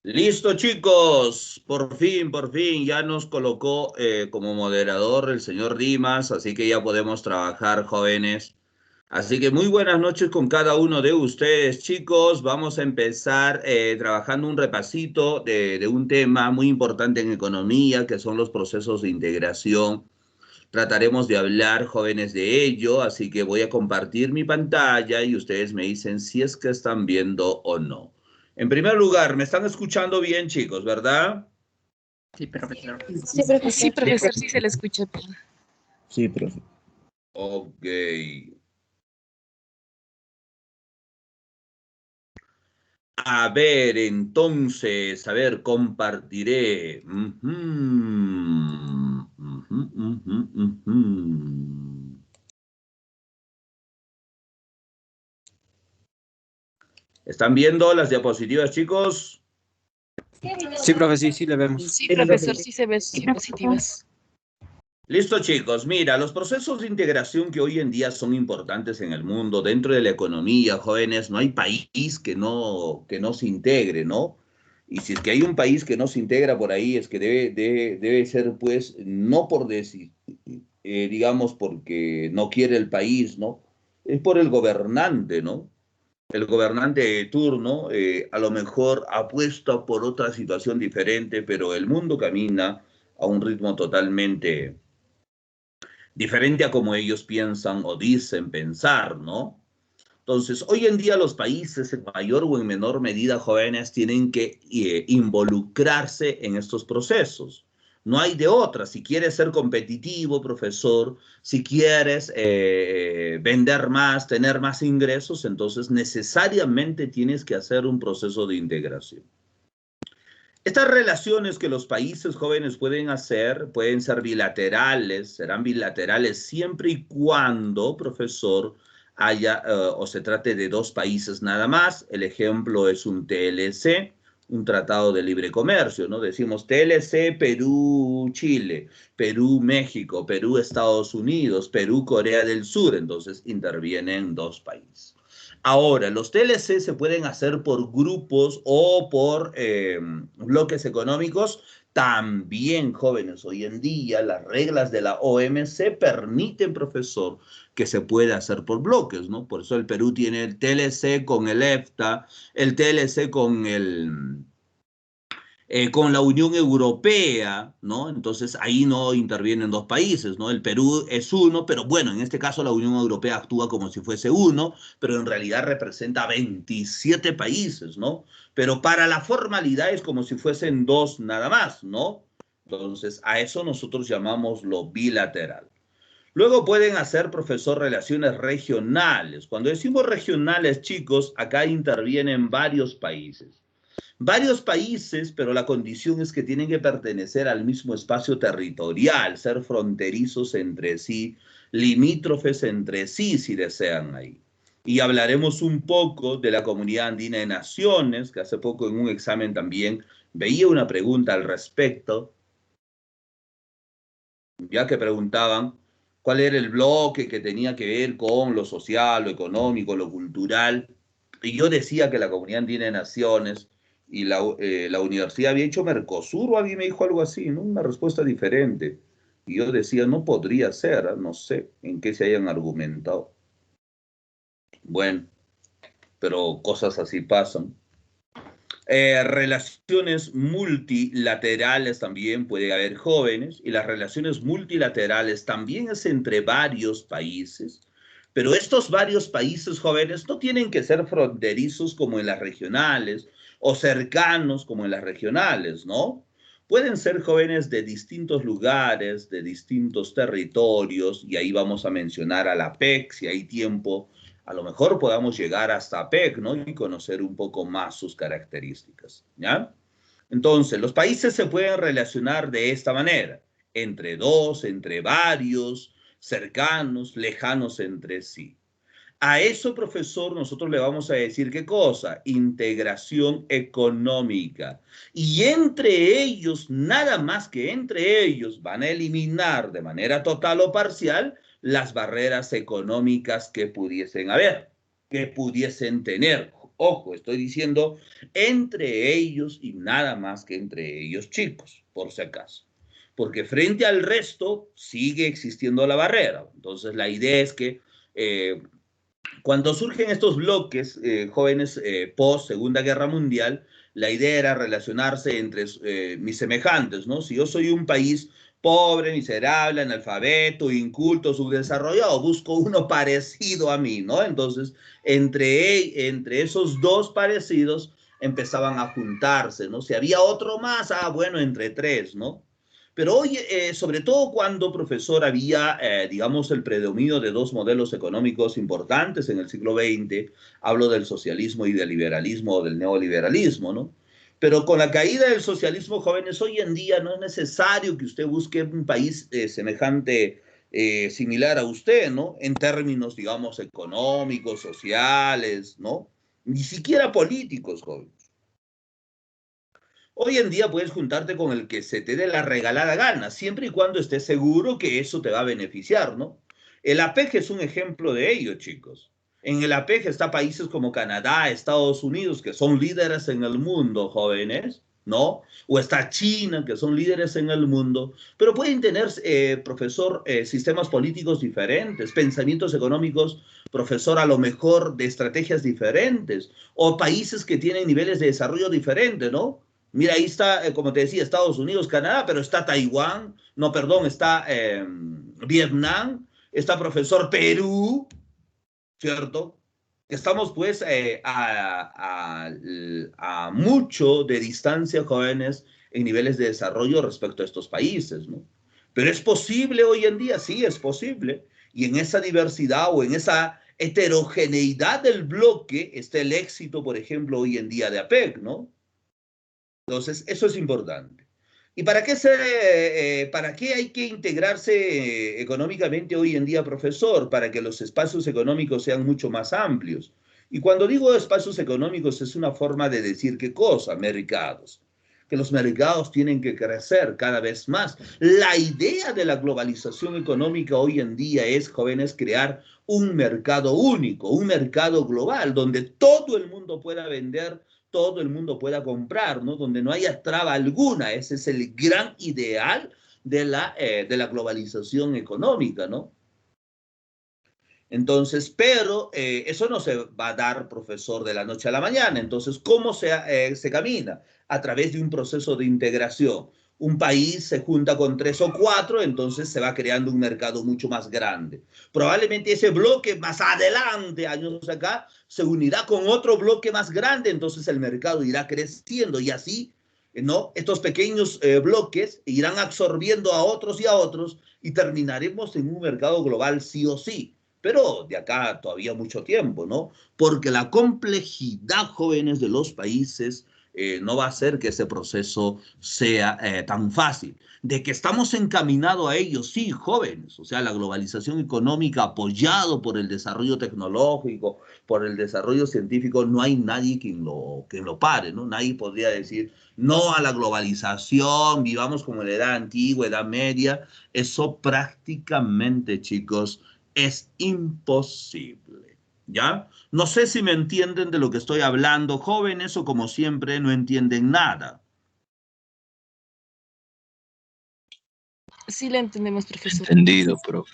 Listo, chicos. Por fin, ya nos colocó como moderador el señor Dimas, así que ya podemos trabajar, jóvenes. Así que muy buenas noches con cada uno de ustedes, chicos. Vamos a empezar trabajando un repasito de un tema muy importante en economía, que son los procesos de integración. Trataremos de hablar, jóvenes, de ello, así que voy a compartir mi pantalla y ustedes me dicen si es que están viendo o no. En primer lugar, me están escuchando bien, chicos, ¿verdad? Sí, profesor. Sí, profesor. Sí, profesor, sí se le escucha bien. Sí, profe. Ok. A ver, entonces, a ver, compartiré. ¿Están viendo las diapositivas, chicos? Sí, profe, sí, le vemos. Sí, profesor, sí se ven diapositivas. Listo, chicos. Mira, los procesos de integración que hoy en día son importantes en el mundo, dentro de la economía, jóvenes, no hay país que no se integre, ¿no? Y si es que hay un país que no se integra por ahí, es que debe ser, pues, no por decir, digamos, porque no quiere el país, ¿no? Es por el gobernante, ¿no? El gobernante de turno a lo mejor apuesta por otra situación diferente, pero el mundo camina a un ritmo totalmente diferente a como ellos piensan o dicen pensar, ¿no? Entonces, hoy en día los países, en mayor o en menor medida, jóvenes, tienen que involucrarse en estos procesos. No hay de otra. Si quieres ser competitivo, profesor, si quieres vender más, tener más ingresos, entonces necesariamente tienes que hacer un proceso de integración. Estas relaciones que los países jóvenes pueden hacer pueden ser bilaterales, serán bilaterales siempre y cuando, profesor, haya o se trate de dos países nada más. El ejemplo es un TLC, un tratado de libre comercio, ¿no? Decimos TLC Perú-Chile, Perú-México, Perú-Estados Unidos, Perú-Corea del Sur, entonces intervienen dos países. Ahora, los TLC se pueden hacer por grupos o por bloques económicos. También, jóvenes, hoy en día las reglas de la OMC permiten, profesor, que se pueda hacer por bloques, ¿no? Por eso el Perú tiene el TLC con el EFTA, el TLC con la Unión Europea, ¿no? Entonces ahí no intervienen dos países, ¿no? El Perú es uno, pero bueno, en este caso la Unión Europea actúa como si fuese uno, pero en realidad representa 27 países, ¿no? Pero para la formalidad es como si fuesen dos nada más, ¿no? Entonces a eso nosotros llamamos lo bilateral. Luego pueden hacer, profesor, relaciones regionales. Cuando decimos regionales, chicos, acá intervienen varios países. Varios países, pero la condición es que tienen que pertenecer al mismo espacio territorial, ser fronterizos entre sí, limítrofes entre sí, si desean ahí. Y hablaremos un poco de la Comunidad Andina de Naciones, que hace poco en un examen también veía una pregunta al respecto, ya que preguntaban cuál era el bloque que tenía que ver con lo social, lo económico, lo cultural. Y yo decía que la Comunidad Andina de Naciones y la universidad había hecho Mercosur, o alguien me dijo algo así, ¿no? Una respuesta diferente. Y yo decía, no podría ser, ¿eh? No sé en qué se hayan argumentado. Bueno, pero cosas así pasan. Relaciones multilaterales también puede haber, jóvenes, y las relaciones multilaterales también es entre varios países, pero estos varios países, jóvenes, no tienen que ser fronterizos como en las regionales o cercanos como en las regionales, ¿no? Pueden ser jóvenes de distintos lugares, de distintos territorios, y ahí vamos a mencionar a la PEC, si hay tiempo a lo mejor podamos llegar hasta PEC, ¿no? Y conocer un poco más sus características, ¿ya? Entonces, los países se pueden relacionar de esta manera, entre dos, entre varios, cercanos, lejanos entre sí. A eso, profesor, nosotros le vamos a decir qué cosa, integración económica. Y entre ellos, nada más que entre ellos, van a eliminar de manera total o parcial las barreras económicas que pudiesen haber, que pudiesen tener, Ojo, estoy diciendo entre ellos y nada más que entre ellos chicos, por si acaso. Porque frente al resto sigue existiendo la barrera. Entonces la idea es que cuando surgen estos bloques jóvenes post Segunda Guerra Mundial, la idea era relacionarse entre mis semejantes, ¿no? Si yo soy un país pobre, miserable, analfabeto, inculto, subdesarrollado, busco uno parecido a mí, ¿no? Entonces, entre esos dos parecidos empezaban a juntarse, ¿no? Si había otro más, bueno, entre tres, ¿no? Pero hoy, sobre todo cuando, profesor, había, digamos, el predominio de dos modelos económicos importantes en el siglo XX, hablo del socialismo y del liberalismo o del neoliberalismo, ¿no? Pero con la caída del socialismo, jóvenes, hoy en día no es necesario que usted busque un país semejante, similar a usted, ¿no? En términos, digamos, económicos, sociales, ¿no? Ni siquiera políticos, jóvenes. Hoy en día puedes juntarte con el que se te dé la regalada gana, siempre y cuando estés seguro que eso te va a beneficiar, ¿no? El APEC es un ejemplo de ello, chicos. En el APEC está países como Canadá, Estados Unidos, que son líderes en el mundo, jóvenes, ¿no? O está China, que son líderes en el mundo, pero pueden tener, profesor, sistemas políticos diferentes, pensamientos económicos, profesor, a lo mejor de estrategias diferentes, o países que tienen niveles de desarrollo diferentes, ¿no? Mira, ahí está, como te decía, Estados Unidos, Canadá, pero está Taiwán, no, perdón, está Vietnam, está profesor Perú, ¿cierto? Estamos pues a mucho de distancia, jóvenes, en niveles de desarrollo respecto a estos países, ¿no? Pero es posible hoy en día, sí, es posible. Y en esa diversidad o en esa heterogeneidad del bloque está el éxito, por ejemplo, hoy en día de APEC, ¿no? Entonces, eso es importante. ¿Y para qué hay que integrarse económicamente hoy en día, profesor? Para que los espacios económicos sean mucho más amplios. Y cuando digo espacios económicos es una forma de decir qué cosa, mercados. Que los mercados tienen que crecer cada vez más. La idea de la globalización económica hoy en día es, jóvenes, crear un mercado único, un mercado global, donde todo el mundo pueda vender, todo el mundo pueda comprar, ¿no? Donde no haya traba alguna. Ese es el gran ideal de la globalización económica, ¿no? Entonces, pero eso no se va a dar, profesor, de la noche a la mañana. Entonces, ¿cómo se camina? A través de un proceso de integración. Un país se junta con 3 o 4, entonces se va creando un mercado mucho más grande. Probablemente ese bloque más adelante, años acá, se unirá con otro bloque más grande, entonces el mercado irá creciendo y así, ¿no? Estos pequeños bloques irán absorbiendo a otros y terminaremos en un mercado global sí o sí. Pero de acá todavía mucho tiempo, ¿no? Porque la complejidad, jóvenes, de los países no va a hacer que ese proceso sea tan fácil. De que estamos encaminados a ello, sí, jóvenes. O sea, la globalización económica apoyado por el desarrollo tecnológico, por el desarrollo científico, no hay nadie quien lo pare, ¿no? Nadie podría decir no a la globalización, vivamos como en la edad antigua, edad media. Eso prácticamente, chicos, es imposible, ¿ya? No sé si me entienden de lo que estoy hablando, jóvenes, o como siempre no entienden nada. Sí le entendemos, profesor. Entendido, profe.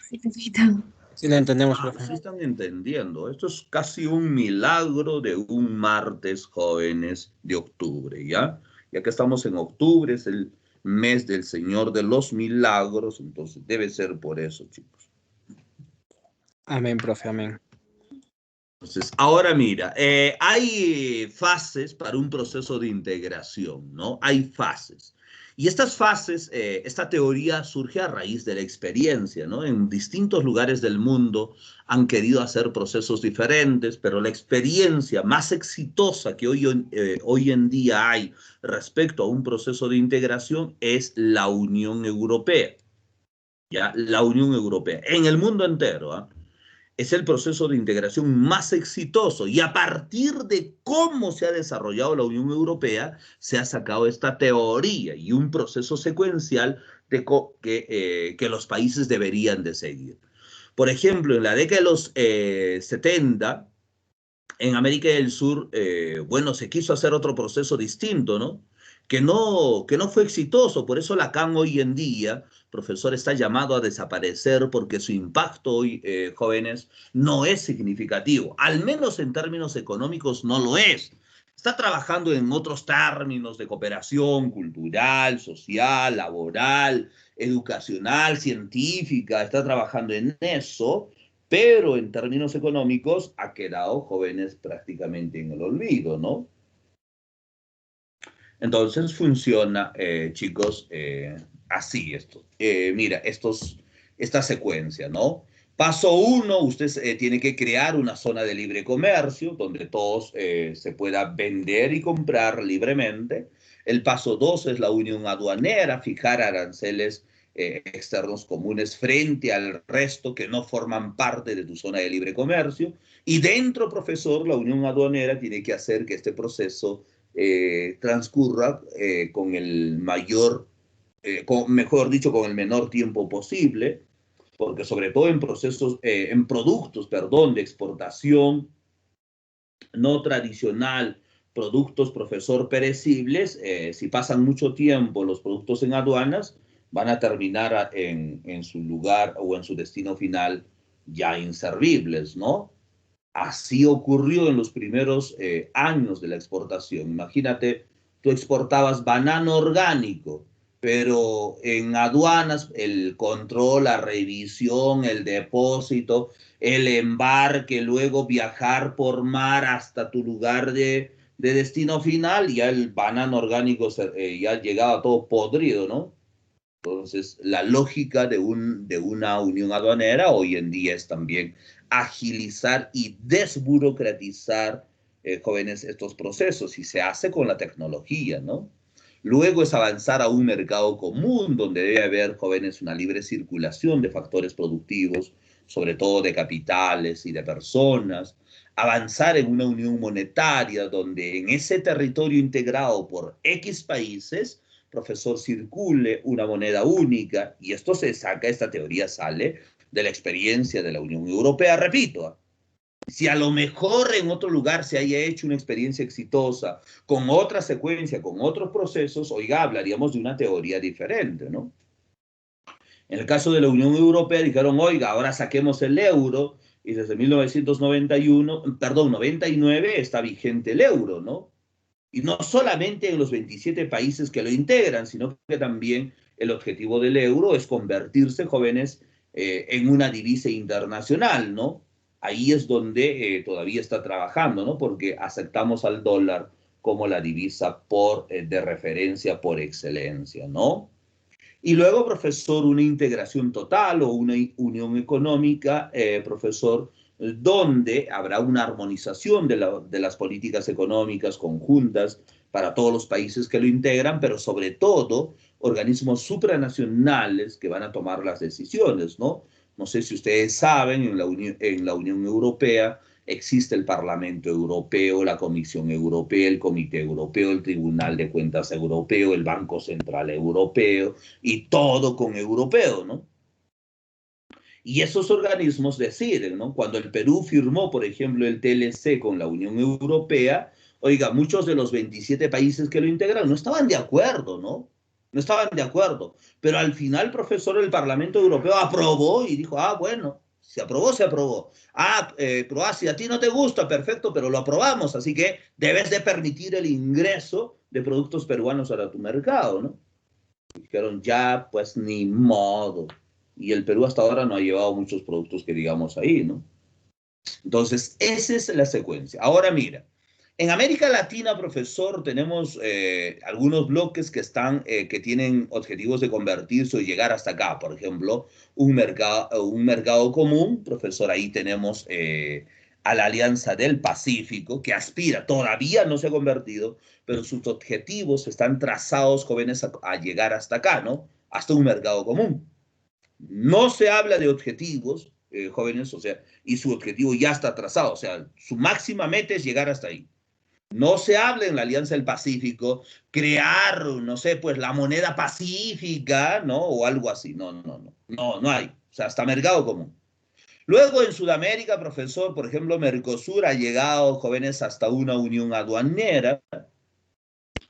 Sí, la entendemos, profe. Sí están entendiendo. Esto es casi un milagro de un martes, jóvenes, de octubre, ¿ya? Ya que estamos en octubre, es el mes del Señor de los Milagros, entonces debe ser por eso, chicos. Amén, profe, amén. Entonces, ahora mira, hay fases para un proceso de integración, ¿no? Hay fases. Y estas fases, esta teoría surge a raíz de la experiencia, ¿no? En distintos lugares del mundo han querido hacer procesos diferentes, pero la experiencia más exitosa que hoy en día hay respecto a un proceso de integración es la Unión Europea, ¿ya? La Unión Europea, en el mundo entero, ¿ah? Es el proceso de integración más exitoso y a partir de cómo se ha desarrollado la Unión Europea se ha sacado esta teoría y un proceso secuencial que los países deberían de seguir. Por ejemplo, en la década de los 70, en América del Sur, bueno, se quiso hacer otro proceso distinto, ¿no? Que no fue exitoso. Por eso la CAN hoy en día, profesor, está llamado a desaparecer porque su impacto hoy, jóvenes, no es significativo. Al menos en términos económicos no lo es. Está trabajando en otros términos de cooperación cultural, social, laboral, educacional, científica. Está trabajando en eso, pero en términos económicos ha quedado jóvenes prácticamente en el olvido, ¿no? Entonces funciona, chicos, así esto. Mira, esta secuencia, ¿no? Paso uno, usted tiene que crear una zona de libre comercio donde todos se pueda vender y comprar libremente. El paso dos es la unión aduanera, fijar aranceles externos comunes frente al resto que no forman parte de tu zona de libre comercio. Y dentro, profesor, la unión aduanera tiene que hacer que este proceso transcurra con el mayor, mejor dicho, con el menor tiempo posible, porque sobre todo en procesos, en productos, perdón, de exportación no tradicional, productos, profesor, perecibles, si pasan mucho tiempo los productos en aduanas, van a terminar en su lugar o en su destino final ya inservibles, ¿no? Así ocurrió en los primeros años de la exportación. Imagínate, tú exportabas banano orgánico, pero en aduanas el control, la revisión, el depósito, el embarque, luego viajar por mar hasta tu lugar de destino final, ya el banano orgánico ya llegaba todo podrido, ¿no? Entonces, la lógica de una unión aduanera hoy en día es también agilizar y desburocratizar, jóvenes, estos procesos, y se hace con la tecnología, ¿no? Luego es avanzar a un mercado común donde debe haber, jóvenes, una libre circulación de factores productivos, sobre todo de capitales y de personas. Avanzar en una unión monetaria donde en ese territorio integrado por X países, profesor, circule una moneda única, y esto se saca, esta teoría sale de la experiencia de la Unión Europea, repito. Si a lo mejor en otro lugar se haya hecho una experiencia exitosa con otra secuencia, con otros procesos, oiga, hablaríamos de una teoría diferente, ¿no? En el caso de la Unión Europea dijeron, oiga, ahora saquemos el euro, y desde 1991, perdón, 99 está vigente el euro, ¿no? Y no solamente en los 27 países que lo integran, sino que también el objetivo del euro es convertirse, jóvenes, en una divisa internacional, ¿no? Ahí es donde todavía está trabajando, ¿no? Porque aceptamos al dólar como la divisa de referencia por excelencia, ¿no? Y luego, profesor, una integración total o una unión económica, profesor, donde habrá una armonización de las políticas económicas conjuntas para todos los países que lo integran, pero sobre todo organismos supranacionales que van a tomar las decisiones, ¿no? No sé si ustedes saben, en la Unión Europea existe el Parlamento Europeo, la Comisión Europea, el Comité Europeo, el Tribunal de Cuentas Europeo, el Banco Central Europeo, y todo con europeo, ¿no? Y esos organismos deciden, ¿no? Cuando el Perú firmó, por ejemplo, el TLC con la Unión Europea, oiga, muchos de los 27 países que lo integran no estaban de acuerdo, ¿no? No estaban de acuerdo. Pero al final, profesor, el Parlamento Europeo aprobó y dijo, ah, bueno, se aprobó, se aprobó. Ah, Croacia, a ti no te gusta, perfecto, pero lo aprobamos, así que debes de permitir el ingreso de productos peruanos a tu mercado, ¿no? Dijeron, ya, pues ni modo. Y el Perú hasta ahora no ha llevado muchos productos que digamos ahí, ¿no? Entonces, esa es la secuencia. Ahora mira, en América Latina, profesor, tenemos algunos bloques que tienen objetivos de convertirse o llegar hasta acá. Por ejemplo, un mercado común, profesor, ahí tenemos a la Alianza del Pacífico, que aspira, todavía no se ha convertido, pero sus objetivos están trazados, jóvenes, a llegar hasta acá, ¿no? Hasta un mercado común. No se habla de objetivos, jóvenes, o sea, y su objetivo ya está trazado, o sea, su máxima meta es llegar hasta ahí. No se habla en la Alianza del Pacífico crear, no sé, pues la moneda pacífica, ¿no? O algo así. No, no, no, no, no hay. O sea, hasta mercado común. Luego en Sudamérica, profesor, por ejemplo, Mercosur ha llegado, jóvenes, hasta una unión aduanera,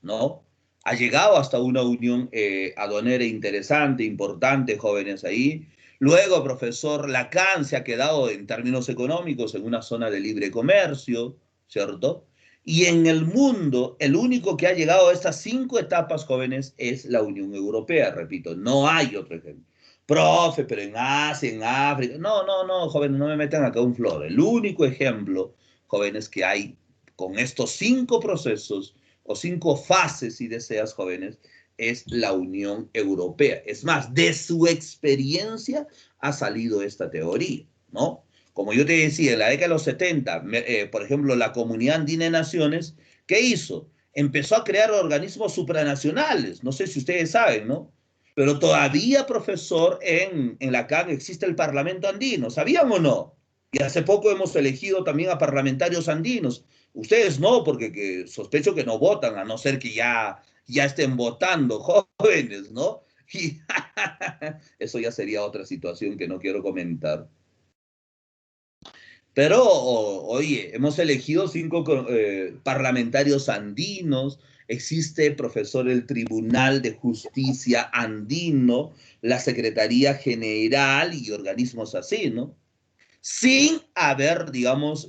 ¿no? Ha llegado hasta una unión aduanera interesante, importante, jóvenes ahí. Luego, profesor, Lacan se ha quedado en términos económicos en una zona de libre comercio, ¿cierto? Y en el mundo, el único que ha llegado a estas 5 etapas, jóvenes, es la Unión Europea, repito, no hay otro ejemplo. Profe, pero en Asia, en África, no, no, no, jóvenes, no me metan acá un flor. El único ejemplo, jóvenes, que hay con estos 5 procesos o 5 fases, si deseas, jóvenes, es la Unión Europea. Es más, de su experiencia ha salido esta teoría, ¿no? Como yo te decía, en la década de los 70, por ejemplo, la Comunidad Andina de Naciones, ¿qué hizo? Empezó a crear organismos supranacionales, no sé si ustedes saben, ¿no? Pero todavía, profesor, en la CAN existe el Parlamento Andino, ¿sabían o no? Y hace poco hemos elegido también a parlamentarios andinos. Ustedes no, porque sospecho que no votan, a no ser que ya estén votando, jóvenes, ¿no? Y eso ya sería otra situación que no quiero comentar. Pero, oye, hemos elegido 5 parlamentarios andinos, existe, profesor, el Tribunal de Justicia Andino, la Secretaría General y organismos así, ¿no? Sin haber, digamos,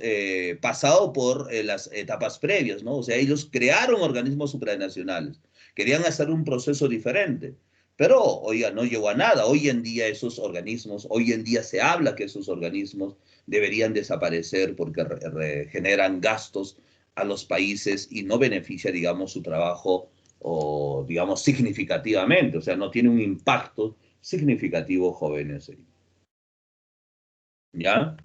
pasado por las etapas previas, ¿no? O sea, ellos crearon organismos supranacionales, querían hacer un proceso diferente, pero, oiga, no llegó a nada. Hoy en día esos organismos, hoy en día se habla que esos organismos deberían desaparecer porque generan gastos a los países y no beneficia, digamos, su trabajo, o, digamos, significativamente, o sea, no tiene un impacto significativo, jóvenes. ¿Ya?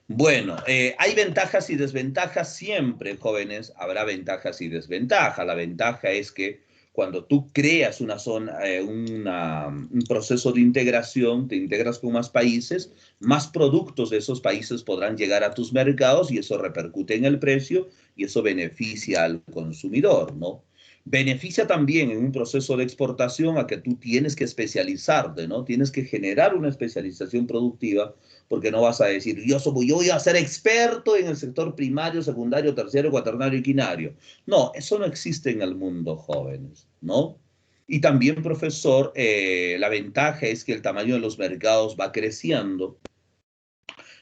Bueno, hay ventajas y desventajas siempre, jóvenes, habrá ventajas y desventajas. La ventaja es que cuando tú creas una zona, un proceso de integración, te integras con más países, más productos de esos países podrán llegar a tus mercados y eso repercute en el precio y eso beneficia al consumidor, ¿no? Beneficia también en un proceso de exportación a que tú tienes que especializarte, ¿no? Tienes que generar una especialización productiva porque no vas a decir, yo voy a ser experto en el sector primario, secundario, terciario, cuaternario y quinario. No, eso no existe en el mundo, jóvenes, ¿no? Y también, profesor, la ventaja es que el tamaño de los mercados va creciendo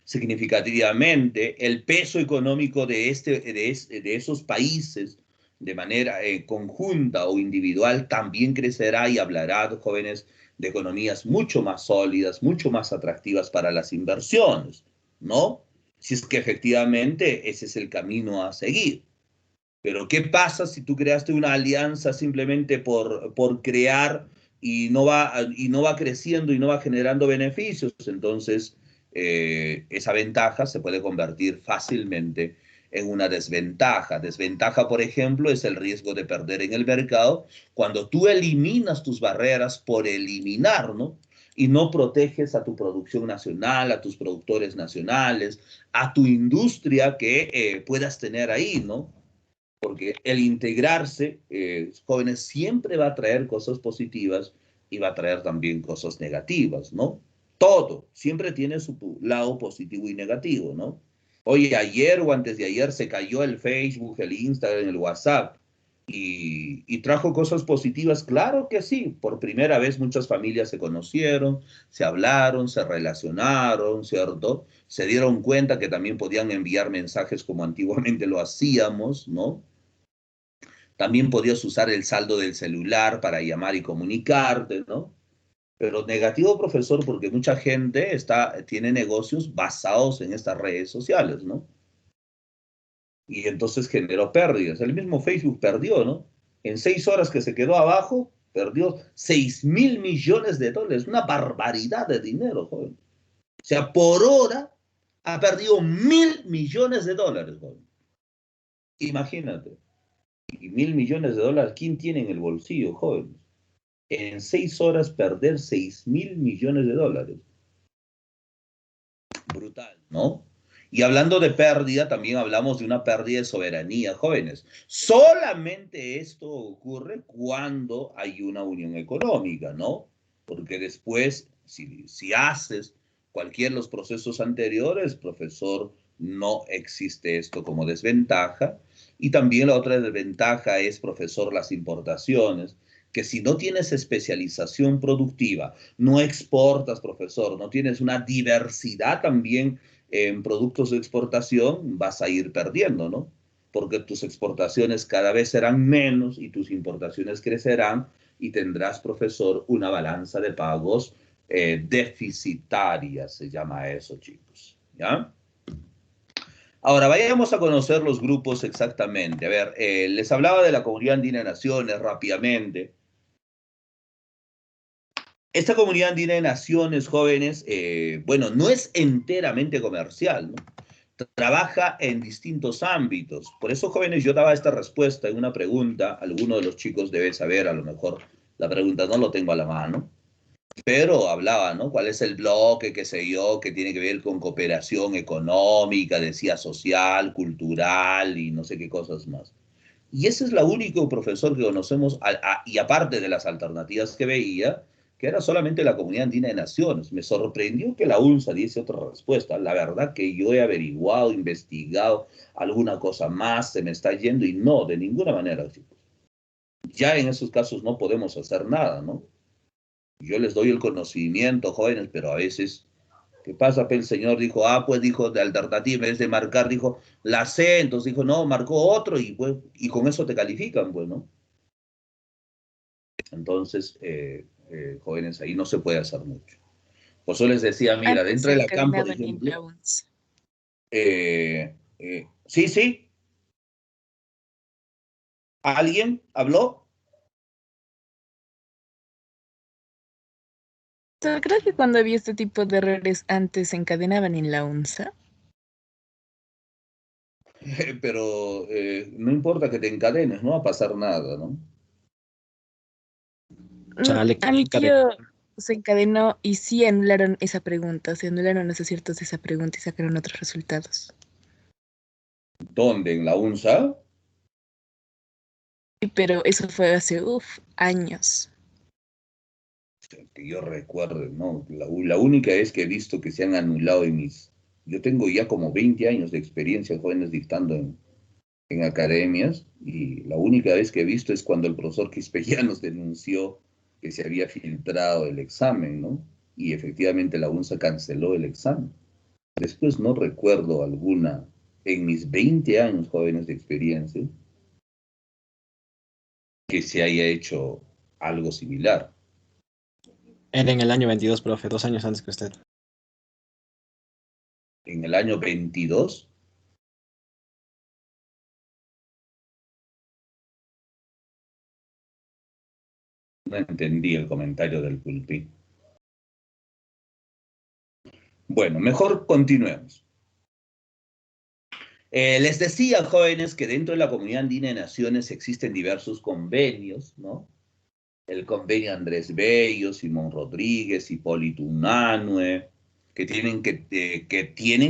significativamente, el peso económico de esos países de manera conjunta o individual también crecerá y hablará, jóvenes, de economías mucho más sólidas, mucho más atractivas para las inversiones, ¿no? Si es que efectivamente ese es el camino a seguir. Pero ¿qué pasa si tú creaste una alianza simplemente por crear y no va creciendo y no va generando beneficios? Entonces, esa ventaja se puede convertir fácilmente en una desventaja. Desventaja, por ejemplo, es el riesgo de perder en el mercado cuando tú eliminas tus barreras por eliminar, ¿no? Y no proteges a tu producción nacional, a tus productores nacionales, a tu industria que puedas tener ahí, ¿no? Porque el integrarse, jóvenes, siempre va a traer cosas positivas y va a traer también cosas negativas, ¿no? Todo, siempre tiene su lado positivo y negativo, ¿no? Oye, ayer o antes de ayer se cayó el Facebook, el Instagram, el WhatsApp y trajo cosas positivas, claro que sí. Por primera vez muchas familias se conocieron, se hablaron, se relacionaron, ¿cierto? Se dieron cuenta que también podían enviar mensajes como antiguamente lo hacíamos, ¿no? También podías usar el saldo del celular para llamar y comunicarte, ¿no? Pero negativo, profesor, porque mucha gente tiene negocios basados en estas redes sociales, ¿no? Y entonces generó pérdidas. El mismo Facebook perdió, ¿no? En 6 horas que se quedó abajo, perdió 6.000 millones de dólares. Una barbaridad de dinero, joven. O sea, por hora ha perdido 1.000 millones de dólares, joven. Imagínate. Y 1.000 millones de dólares, ¿quién tiene en el bolsillo, jóvenes? En 6 horas perder 6.000 millones de dólares. Brutal, ¿no? Y hablando de pérdida, también hablamos de una pérdida de soberanía, jóvenes. Solamente esto ocurre cuando hay una unión económica, ¿no? Porque después, si haces cualquiera de los procesos anteriores, profesor, no existe esto como desventaja. Y también la otra desventaja es, profesor, las importaciones, que si no tienes especialización productiva, no exportas, profesor, no tienes una diversidad también en productos de exportación, vas a ir perdiendo, ¿no? Porque tus exportaciones cada vez serán menos y tus importaciones crecerán y tendrás, profesor, una balanza de pagos deficitaria, se llama eso, chicos, ¿ya? Ahora, vayamos a conocer los grupos exactamente. A ver, les hablaba de la Comunidad Andina de Naciones rápidamente. Esta Comunidad Andina de Naciones, jóvenes, bueno, no es enteramente comercial, ¿no? Trabaja en distintos ámbitos. Por eso, jóvenes, yo daba esta respuesta en una pregunta. Alguno de los chicos debe saber, a lo mejor la pregunta no lo tengo a la mano, pero hablaba, ¿no? ¿Cuál es el bloque, qué sé yo, que tiene que ver con cooperación económica, decía social, cultural y no sé qué cosas más? Y ese es la único profesor que conocemos, y aparte de las alternativas que veía, que era solamente la Comunidad Andina de Naciones. Me sorprendió que la UNSA diese otra respuesta. La verdad que yo he averiguado, investigado alguna cosa más, se me está yendo y no, de ninguna manera, chicos. Ya en esos casos no podemos hacer nada, ¿no? Yo les doy el conocimiento, jóvenes, pero a veces, ¿qué pasa? El señor dijo, pues dijo de alternativa, en vez de marcar, dijo la C, entonces dijo, no, marcó otro y, pues, y con eso te califican, pues, ¿no? Entonces, jóvenes, ahí no se puede hacer mucho. Por eso les decía, mira, Antes dentro se de la CAM, por encadenaban en ejemplo, la UNS. sí, sí, ¿alguien habló? Creo que cuando había este tipo de errores antes se encadenaban en la UNSA. Pero no importa que te encadenes, no va a pasar nada, ¿no? Chale, A mi cadena. tío se encadenó y sí anularon esa pregunta, se anularon los aciertos de esa pregunta y sacaron otros resultados. ¿Dónde? ¿En la UNSA? Pero eso fue hace, años. Que yo recuerdo, ¿no? La única vez que he visto que se han anulado en mis... Yo tengo ya como 20 años de experiencia, jóvenes, dictando en academias, y la única vez que he visto es cuando el profesor Quispellanos denunció que se había filtrado el examen, ¿no? Y efectivamente la UNSA canceló el examen. Después no recuerdo alguna, en mis 20 años, jóvenes, de experiencia, que se haya hecho algo similar. Era en el año 22, profe, 2 años antes que usted. En el año 22, no entendí el comentario del pulpí. Bueno, mejor continuemos. Les decía, jóvenes, que dentro de la Comunidad Andina de Naciones existen diversos convenios, ¿no? El convenio Andrés Bello, Simón Rodríguez, Hipólito Unanue, que tienen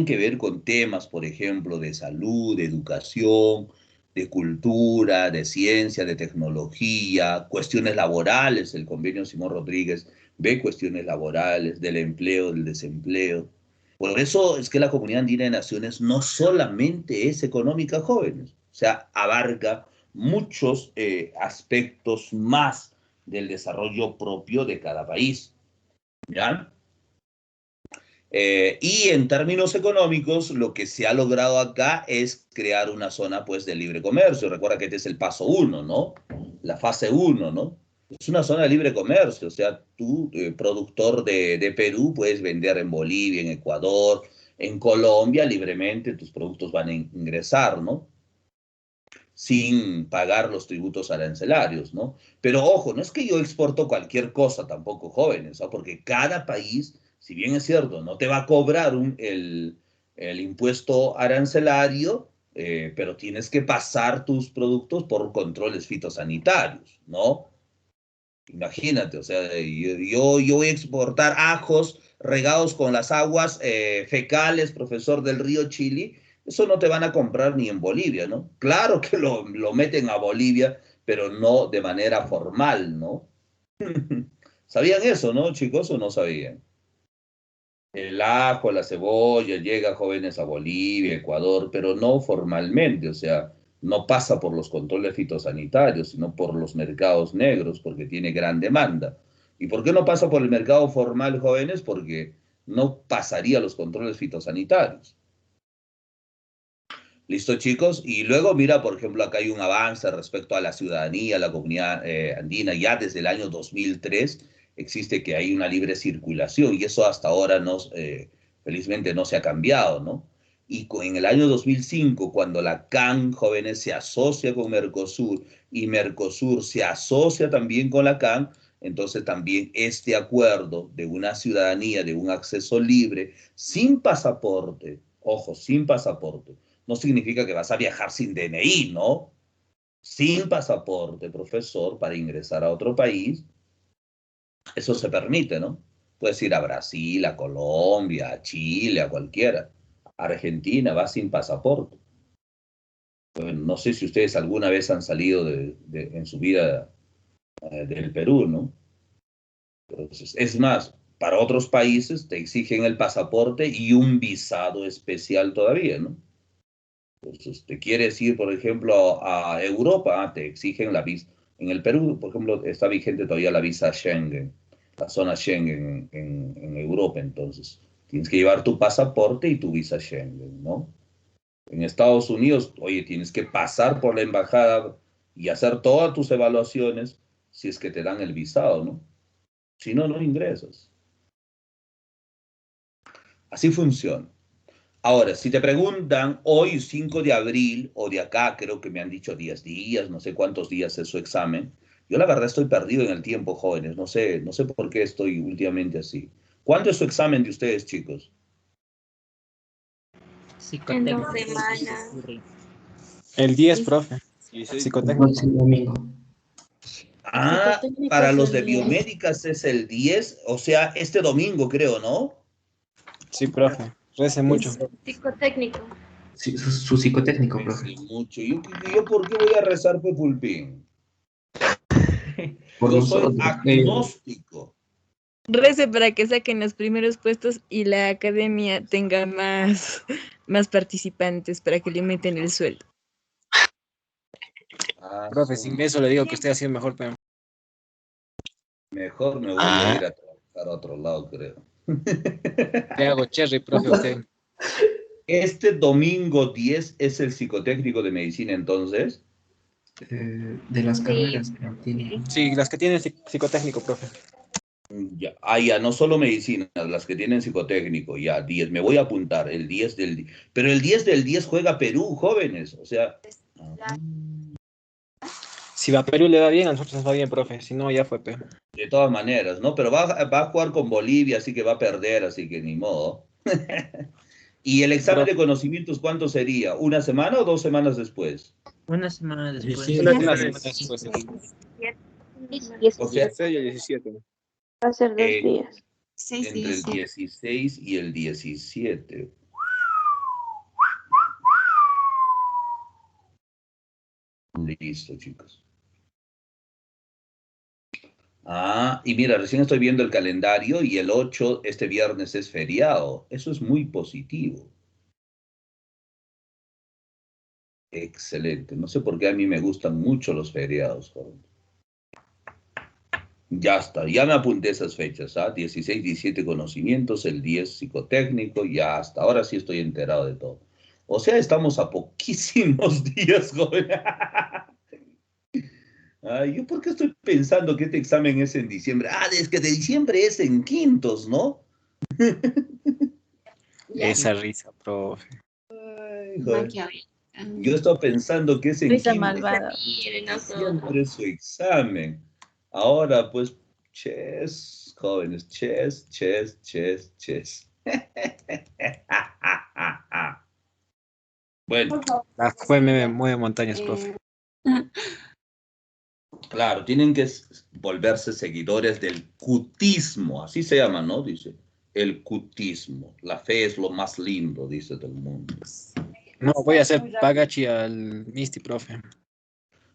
que ver con temas, por ejemplo, de salud, de educación, de cultura, de ciencia, de tecnología, cuestiones laborales. El convenio Simón Rodríguez ve cuestiones laborales, del empleo, del desempleo. Por eso es que la Comunidad Andina de Naciones no solamente es económica, jóvenes, o sea, abarca muchos aspectos más del desarrollo propio de cada país, ¿ya? Y en términos económicos, lo que se ha logrado acá es crear una zona, pues, de libre comercio. Recuerda que este es el paso 1, ¿no? La fase 1, ¿no? Es una zona de libre comercio, o sea, tú, productor de Perú, puedes vender en Bolivia, en Ecuador, en Colombia, libremente tus productos van a ingresar, ¿no? Sin pagar los tributos arancelarios, ¿no? Pero ojo, no es que yo exporto cualquier cosa tampoco, jóvenes, ¿no? Porque cada país, si bien es cierto, no te va a cobrar el impuesto arancelario, pero tienes que pasar tus productos por controles fitosanitarios, ¿no? Imagínate, o sea, yo voy a exportar ajos regados con las aguas fecales, profesor, del río Chili. Eso no te van a comprar ni en Bolivia, ¿no? Claro que lo meten a Bolivia, pero no de manera formal, ¿no? ¿Sabían eso, no, chicos, o no sabían? El ajo, la cebolla, llega jóvenes a Bolivia, Ecuador, pero no formalmente, o sea, no pasa por los controles fitosanitarios, sino por los mercados negros, porque tiene gran demanda. ¿Y por qué no pasa por el mercado formal, jóvenes? Porque no pasaría los controles fitosanitarios. ¿Listo, chicos? Y luego, mira, por ejemplo, acá hay un avance respecto a la ciudadanía, la comunidad andina. Ya desde el año 2003 existe que hay una libre circulación y eso hasta ahora no, felizmente no se ha cambiado, ¿no? Y en el año 2005, cuando la CAN, jóvenes, se asocia con Mercosur y Mercosur se asocia también con la CAN, entonces también este acuerdo de una ciudadanía, de un acceso libre, sin pasaporte, ojo, sin pasaporte, no significa que vas a viajar sin DNI, ¿no? Sin pasaporte, profesor, para ingresar a otro país, eso se permite, ¿no? Puedes ir a Brasil, a Colombia, a Chile, a cualquiera. Argentina va sin pasaporte. Bueno, no sé si ustedes alguna vez han salido en su vida del Perú, ¿no? Entonces, es más, para otros países te exigen el pasaporte y un visado especial todavía, ¿no? Entonces, te quieres ir, por ejemplo, a Europa, te exigen la visa. En el Perú, por ejemplo, está vigente todavía la visa Schengen, la zona Schengen en Europa, entonces. Tienes que llevar tu pasaporte y tu visa Schengen, ¿no? En Estados Unidos, oye, tienes que pasar por la embajada y hacer todas tus evaluaciones si es que te dan el visado, ¿no? Si no, no ingresas. Así funciona. Ahora, si te preguntan hoy, 5 de abril, o de acá, creo que me han dicho 10 días, no sé cuántos días es su examen. Yo la verdad estoy perdido en el tiempo, jóvenes. No sé por qué estoy últimamente así. ¿Cuándo es su examen de ustedes, chicos? En 2 Psicotécnico. semanas. El 10, profe. El Psicotécnico. próximo domingo. Ah, Psicotécnico para es los el de 10. biomédicas es el 10, o sea, este domingo creo, ¿no? Sí, profe. Rece mucho. Es Psicotécnico. Sí, su psicotécnico, profe. Sí, mucho. ¿Yo por qué voy a rezar, Pepulpín? Por Yo soy nosotros. agnóstico. Rece para que saquen los primeros puestos y la academia tenga más participantes para que le meten el sueldo. Ah, Profe, sin eso le digo que usted ha sido mejor, pero mejor me voy a ir a trabajar a otro lado, creo. le hago cherry, profe, a usted. Este domingo 10 es el psicotécnico de medicina, entonces. De las carreras que tiene. Sí, las que tienen psicotécnico, profe. Ya, ya, no solo medicina, las que tienen psicotécnico, ya, 10. Me voy a apuntar, el 10 del... Pero el 10 del 10 juega Perú, jóvenes, o sea... Si va a Perú le va bien, a nosotros nos va bien, profe. Si no, ya fue, peor. De todas maneras, ¿no? Pero va a jugar con Bolivia, así que va a perder, así que ni modo. ¿Y el examen de conocimientos cuánto sería? ¿Una semana o 2 semanas después? Una semana después. Una semana después. O sea, 16 y 17. Va a ser 2 eh, días. entre el 16 y el 17. Listo, chicos. Y mira, recién estoy viendo el calendario y el 8, este viernes, es feriado. Eso es muy positivo. Excelente. No sé por qué a mí me gustan mucho los feriados, joven. Ya está, ya me apunté esas fechas, 16, 17 conocimientos, el 10 psicotécnico, ya hasta ahora sí estoy enterado de todo. O sea, estamos a poquísimos días, joven. ¿Yo por qué estoy pensando que este examen es en diciembre? Es que de diciembre es en quintos, ¿no? Esa risa, profe. Ay, joder. Yo estaba pensando que es en Risa quintos. malvada. Diciembre es su examen. Ahora, pues, chess, jóvenes, chess, chess, chess, chess. Bueno, La fue me mueve montañas, profe. claro, tienen que volverse seguidores del cutismo, así se llama, ¿no? Dice, el cutismo. La fe es lo más lindo, dice, del mundo. No, voy a hacer pagachi al Misty, profe.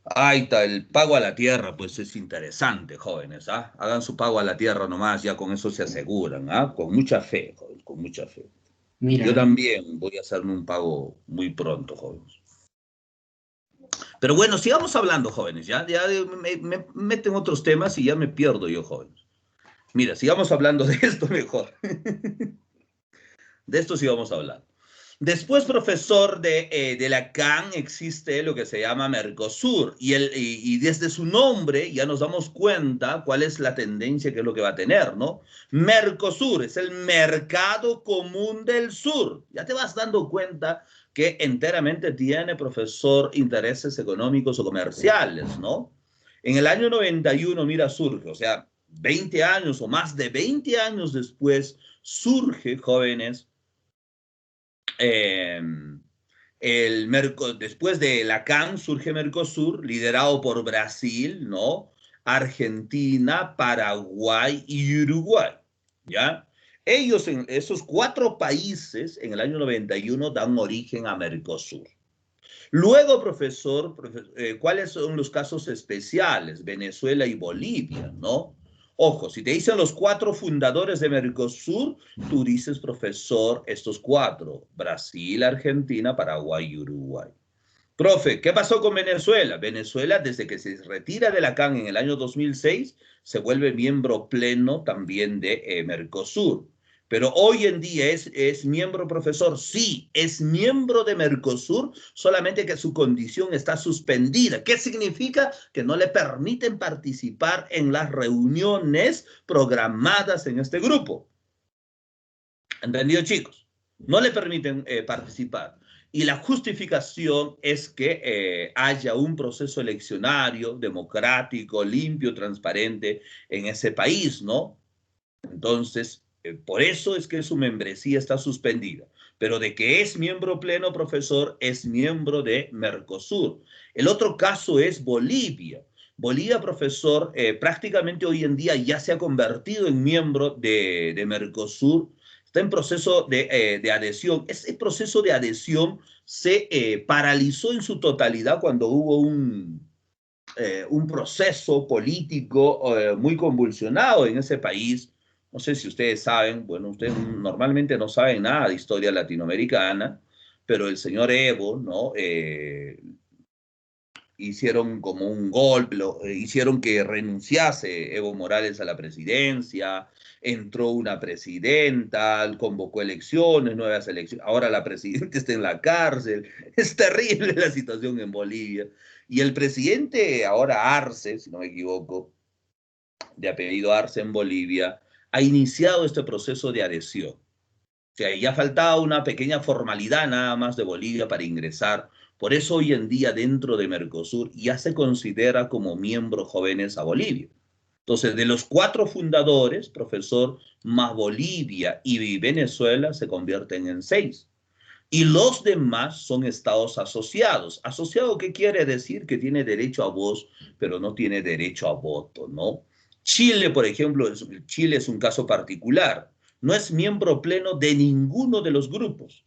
Ahí está, el pago a la tierra, pues es interesante, jóvenes, ¿ah? Hagan su pago a la tierra nomás, ya con eso se aseguran, ¿ah? Con mucha fe, jóvenes, con mucha fe. Yo Mira, también voy a hacerme un pago muy pronto, jóvenes. Pero bueno, sigamos hablando, jóvenes, ya me meten otros temas y ya me pierdo yo, jóvenes. Mira, sigamos hablando de esto mejor. De esto sí vamos a hablar. Después, profesor de la CAN, existe lo que se llama Mercosur y desde su nombre ya nos damos cuenta cuál es la tendencia, que es lo que va a tener, ¿no? Mercosur es el mercado común del sur. Ya te vas dando cuenta que enteramente tiene, profesor, intereses económicos o comerciales, ¿no? En el año 91, mira, surge, o sea, 20 años o más de 20 años después, surge, jóvenes, eh, después de la CAN surge Mercosur, liderado por Brasil, ¿no? Argentina, Paraguay y Uruguay, ¿ya? Ellos, esos cuatro países, en el año 91 dan origen a Mercosur. Luego, profesor, ¿cuáles son los casos especiales? Venezuela y Bolivia, ¿no? Ojo, si te dicen los cuatro fundadores de Mercosur, tú dices, profesor, estos cuatro: Brasil, Argentina, Paraguay y Uruguay. Profe, ¿qué pasó con Venezuela? Venezuela, desde que se retira de la CAN en el año 2006, se vuelve miembro pleno también de Mercosur. Pero hoy en día es miembro, profesor. Sí, es miembro de Mercosur, solamente que su condición está suspendida. ¿Qué significa? Que no le permiten participar en las reuniones programadas en este grupo. ¿Entendido, chicos? No le permiten participar. Y la justificación es que haya un proceso eleccionario, democrático, limpio, transparente en ese país, ¿no? Entonces, por eso es que su membresía está suspendida. Pero de que es miembro pleno, profesor, es miembro de Mercosur. El otro caso es Bolivia. Bolivia, profesor, prácticamente hoy en día ya se ha convertido en miembro de Mercosur. Está en proceso de adhesión. Ese proceso de adhesión se paralizó en su totalidad cuando hubo un proceso político muy convulsionado en ese país. No sé si ustedes saben, bueno, ustedes normalmente no saben nada de historia latinoamericana, pero el señor Evo, ¿no? Hicieron como un golpe, hicieron que renunciase Evo Morales a la presidencia, entró una presidenta, convocó elecciones, nuevas elecciones, ahora la presidenta está en la cárcel, es terrible la situación en Bolivia. Y el presidente ahora Arce, si no me equivoco, de apellido Arce en Bolivia, ha iniciado este proceso de adhesión. O sea, ya faltaba una pequeña formalidad nada más de Bolivia para ingresar. Por eso hoy en día dentro de Mercosur ya se considera como miembro jóvenes a Bolivia. Entonces, de los cuatro fundadores, profesor, más Bolivia y Venezuela se convierten en 6. Y los demás son estados asociados. ¿Asociado qué quiere decir? Que tiene derecho a voz, pero no tiene derecho a voto, ¿no? Chile, por ejemplo, Chile es un caso particular. No es miembro pleno de ninguno de los grupos,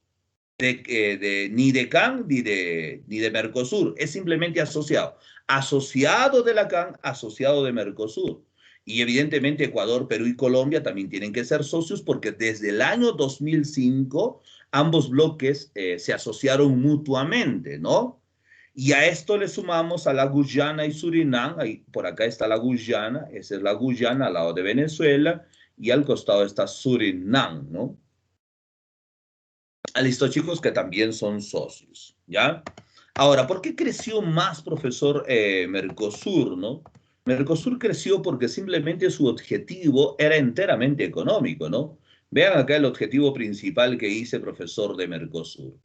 ni de CAN ni de Mercosur. Es simplemente asociado. Asociado de la CAN, asociado de Mercosur. Y evidentemente Ecuador, Perú y Colombia también tienen que ser socios porque desde el año 2005 ambos bloques se asociaron mutuamente, ¿no? Y a esto le sumamos a la Guyana y Surinam, ahí, por acá está la Guyana, esa es la Guyana al lado de Venezuela, y al costado está Surinam, ¿no? Listo, chicos, que también son socios, ¿ya? Ahora, ¿por qué creció más, profesor, Mercosur, no? Mercosur creció porque simplemente su objetivo era enteramente económico, ¿no? Vean acá el objetivo principal que dice profesor de Mercosur,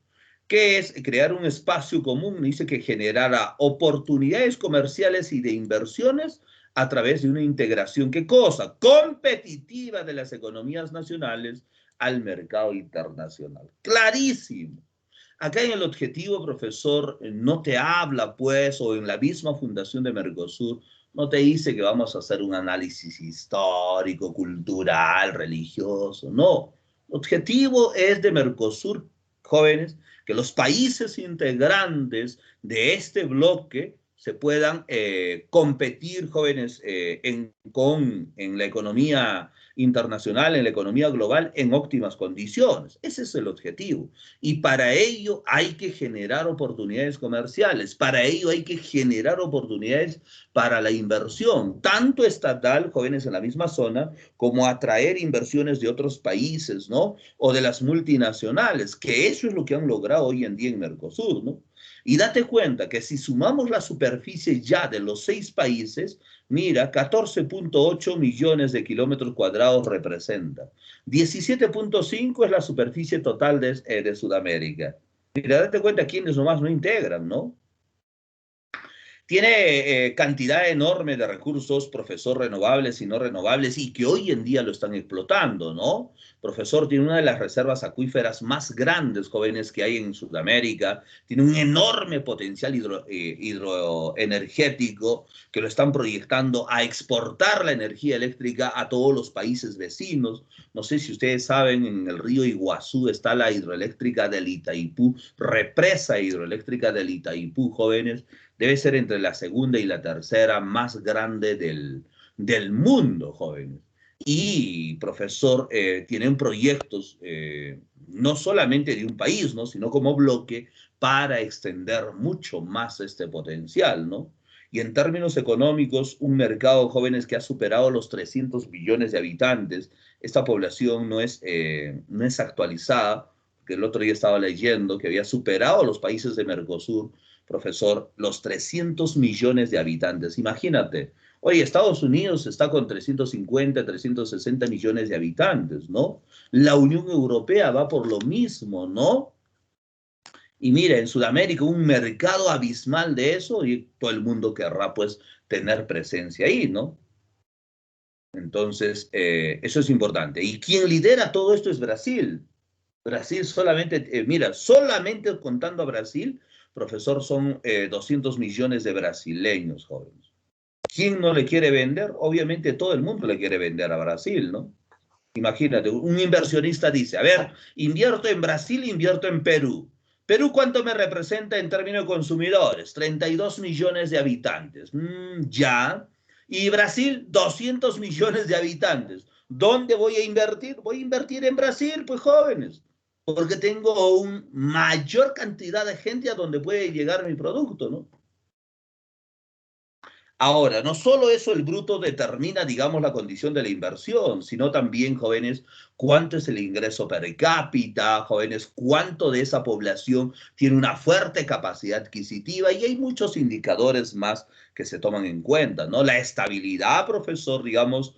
que es crear un espacio común, dice que generara oportunidades comerciales y de inversiones a través de una integración, ¿qué cosa? Competitiva de las economías nacionales al mercado internacional. Clarísimo. Acá en el objetivo, profesor, no te habla, pues, o en la misma fundación de Mercosur, no te dice que vamos a hacer un análisis histórico, cultural, religioso. No. El objetivo es de Mercosur, jóvenes, que los países integrantes de este bloque se puedan competir jóvenes en la economía internacional, en la economía global, en óptimas condiciones. Ese es el objetivo. Y para ello hay que generar oportunidades comerciales, para ello hay que generar oportunidades para la inversión, tanto estatal, jóvenes en la misma zona, como atraer inversiones de otros países, ¿no? O de las multinacionales, que eso es lo que han logrado hoy en día en Mercosur, ¿no? Y date cuenta que si sumamos la superficie ya de los 6 países, mira, 14.8 millones de kilómetros cuadrados representa. 17.5 es la superficie total de Sudamérica. Mira, date cuenta quiénes nomás no integran, ¿no? Tiene cantidad enorme de recursos, profesor, renovables y no renovables, y que hoy en día lo están explotando, ¿no? Profesor, tiene una de las reservas acuíferas más grandes, jóvenes, que hay en Sudamérica, tiene un enorme potencial hidroenergético que lo están proyectando a exportar la energía eléctrica a todos los países vecinos. No sé si ustedes saben, en el río Iguazú está la hidroeléctrica del Itaipú, represa hidroeléctrica del Itaipú, jóvenes. Debe ser entre la segunda y la tercera más grande del mundo, jóvenes. Y, profesor, tienen proyectos no solamente de un país, ¿no? Sino como bloque para extender mucho más este potencial, ¿no? Y en términos económicos, un mercado, jóvenes, que ha superado los 300 billones de habitantes. Esta población no es actualizada, porque el otro día estaba leyendo que había superado a los países de Mercosur, profesor, los 300 millones de habitantes. Imagínate, oye, Estados Unidos está con 350, 360 millones de habitantes, ¿no? La Unión Europea va por lo mismo, ¿no? Y mira, en Sudamérica un mercado abismal de eso y todo el mundo querrá, pues, tener presencia ahí, ¿no? Entonces, eso es importante. Y quien lidera todo esto es Brasil. Brasil solamente, mira, solamente contando a Brasil, profesor, son 200 millones de brasileños jóvenes. ¿Quién no le quiere vender? Obviamente todo el mundo le quiere vender a Brasil, ¿no? Imagínate, un inversionista dice, a ver, invierto en Brasil, invierto en Perú. Perú, ¿cuánto me representa en términos de consumidores? 32 millones de habitantes. Ya. Y Brasil, 200 millones de habitantes. ¿Dónde voy a invertir? Voy a invertir en Brasil, pues jóvenes, porque tengo una mayor cantidad de gente a donde puede llegar mi producto, ¿no? Ahora, no solo eso, el bruto determina, digamos, la condición de la inversión, sino también, jóvenes, cuánto es el ingreso per cápita, jóvenes, cuánto de esa población tiene una fuerte capacidad adquisitiva, y hay muchos indicadores más que se toman en cuenta, ¿no? La estabilidad, profesor, digamos,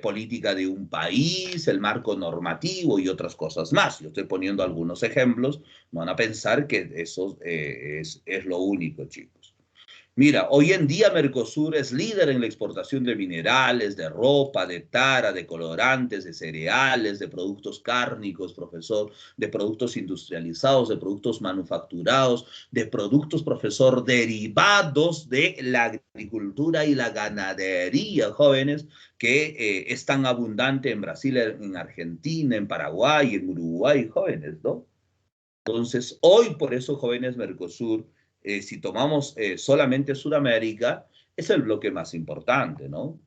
política de un país, el marco normativo y otras cosas más. Yo estoy poniendo algunos ejemplos, no van a pensar que eso es lo único, chicos. Mira, hoy en día Mercosur es líder en la exportación de minerales, de ropa, de tara, de colorantes, de cereales, de productos cárnicos, profesor, de productos industrializados, de productos manufacturados, de productos, profesor, derivados de la agricultura y la ganadería, jóvenes, que es tan abundante en Brasil, en Argentina, en Paraguay, en Uruguay, jóvenes, ¿no? Entonces, hoy por eso, jóvenes, Mercosur, si tomamos solamente Sudamérica, es el bloque más importante, ¿no?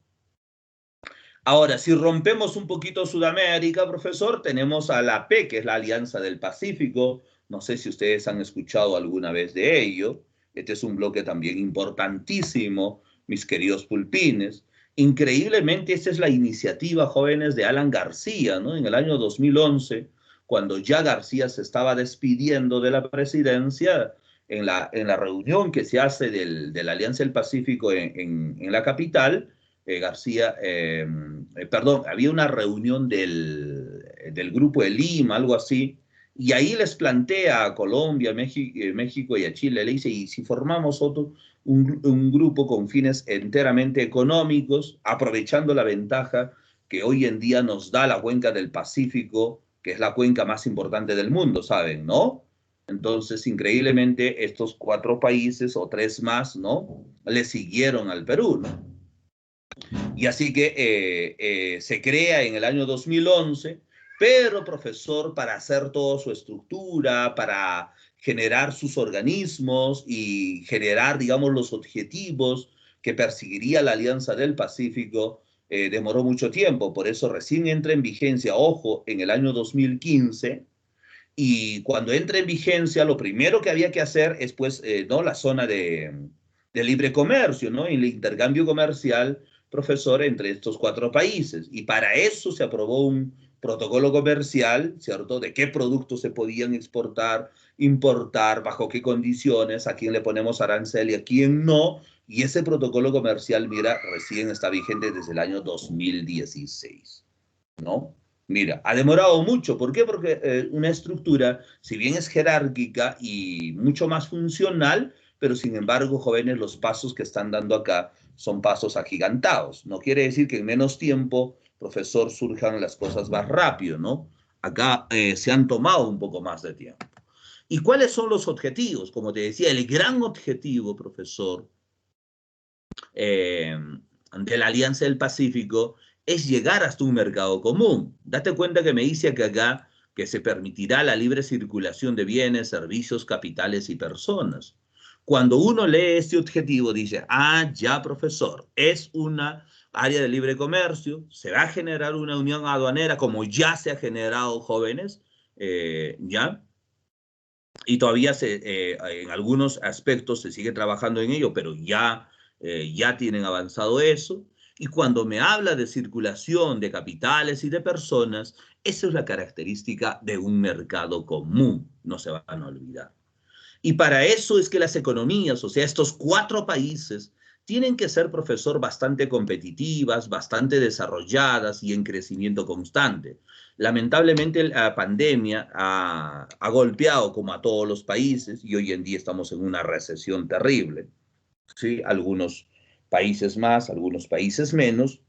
Ahora, si rompemos un poquito Sudamérica, profesor, tenemos a la AP, que es la Alianza del Pacífico. No sé si ustedes han escuchado alguna vez de ello. Este es un bloque también importantísimo, mis queridos pulpines. Increíblemente, esta es la iniciativa, jóvenes, de Alan García, ¿no? En el año 2011, cuando ya García se estaba despidiendo de la presidencia, en la reunión que se hace de la Alianza del Pacífico en la capital, García, perdón, había una reunión del Grupo de Lima, algo así, y ahí les plantea a Colombia, México y a Chile, le dice, y si formamos un grupo con fines enteramente económicos, aprovechando la ventaja que hoy en día nos da la cuenca del Pacífico, que es la cuenca más importante del mundo, ¿saben, no? Entonces, increíblemente, estos 4 países o 3 más, ¿no? Le siguieron al Perú, ¿no? Y así que se crea en el año 2011, pero, profesor, para hacer toda su estructura, para generar sus organismos y generar, digamos, los objetivos que perseguiría la Alianza del Pacífico, demoró mucho tiempo. Por eso recién entra en vigencia, ojo, en el año 2015, y cuando entra en vigencia, lo primero que había que hacer es, pues, ¿no? La zona de libre comercio, ¿no? El intercambio comercial, profesor, entre estos 4 países. Y para eso se aprobó un protocolo comercial, ¿cierto? De qué productos se podían exportar, importar, bajo qué condiciones, a quién le ponemos arancel y a quién no. Y ese protocolo comercial, mira, recién está vigente desde el año 2016, ¿no? Mira, ha demorado mucho. ¿Por qué? Porque una estructura, si bien es jerárquica y mucho más funcional, pero sin embargo, jóvenes, los pasos que están dando acá son pasos agigantados. No quiere decir que en menos tiempo, profesor, surjan las cosas más rápido, ¿no? Acá se han tomado un poco más de tiempo. ¿Y cuáles son los objetivos? Como te decía, el gran objetivo, profesor, de la Alianza del Pacífico es llegar hasta un mercado común. Date cuenta que me dice que acá que se permitirá la libre circulación de bienes, servicios, capitales y personas. Cuando uno lee este objetivo dice, ah, ya, profesor, es una área de libre comercio, se va a generar una unión aduanera como ya se ha generado, jóvenes, ya, y todavía en algunos aspectos se sigue trabajando en ello, pero ya tienen avanzado eso. Y cuando me habla de circulación de capitales y de personas, esa es la característica de un mercado común, no se van a olvidar. Y para eso es que las economías, o sea, estos 4 países, tienen que ser, profesor, bastante competitivas, bastante desarrolladas y en crecimiento constante. Lamentablemente la pandemia ha golpeado como a todos los países y hoy en día estamos en una recesión terrible, ¿sí? Algunos países más, algunos países menos,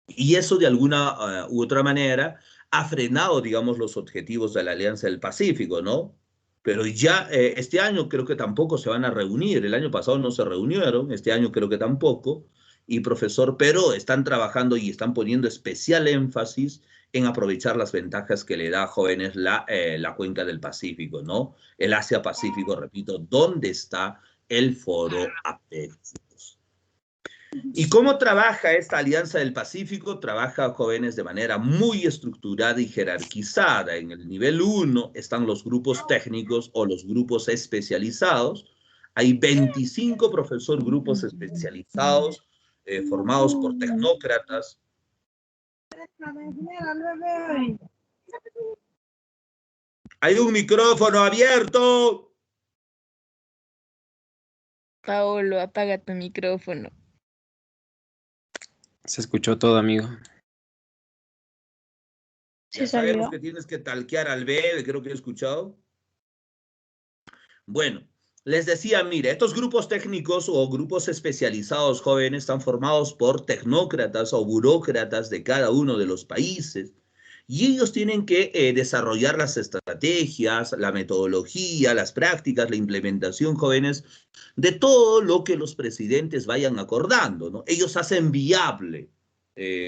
y eso de alguna u otra manera ha frenado, digamos, los objetivos de la Alianza del Pacífico, ¿no? Pero ya este año creo que tampoco se van a reunir. El año pasado no se reunieron, este año creo que tampoco. Y profesor, pero están trabajando y están poniendo especial énfasis en aprovechar las ventajas que le da a jóvenes la cuenca del Pacífico, ¿no? El Asia-Pacífico, repito, ¿dónde está el foro APEC? ¿Y cómo trabaja esta Alianza del Pacífico? Trabaja, jóvenes, de manera muy estructurada y jerarquizada. En el nivel 1 están los grupos técnicos o los grupos especializados. Hay 25, profesor, grupos especializados formados por tecnócratas. Hay un micrófono abierto. Paolo, apaga tu micrófono. Se escuchó todo, amigo. ¿Se Ya sabemos salió? que tienes que talquear al bebé, creo que he escuchado. Bueno, les decía, mire, estos grupos técnicos o grupos especializados jóvenes están formados por tecnócratas o burócratas de cada uno de los países y ellos tienen que desarrollar las estrategias, la metodología, las prácticas, la implementación, jóvenes, de todo lo que los presidentes vayan acordando, ¿no? Ellos hacen viable,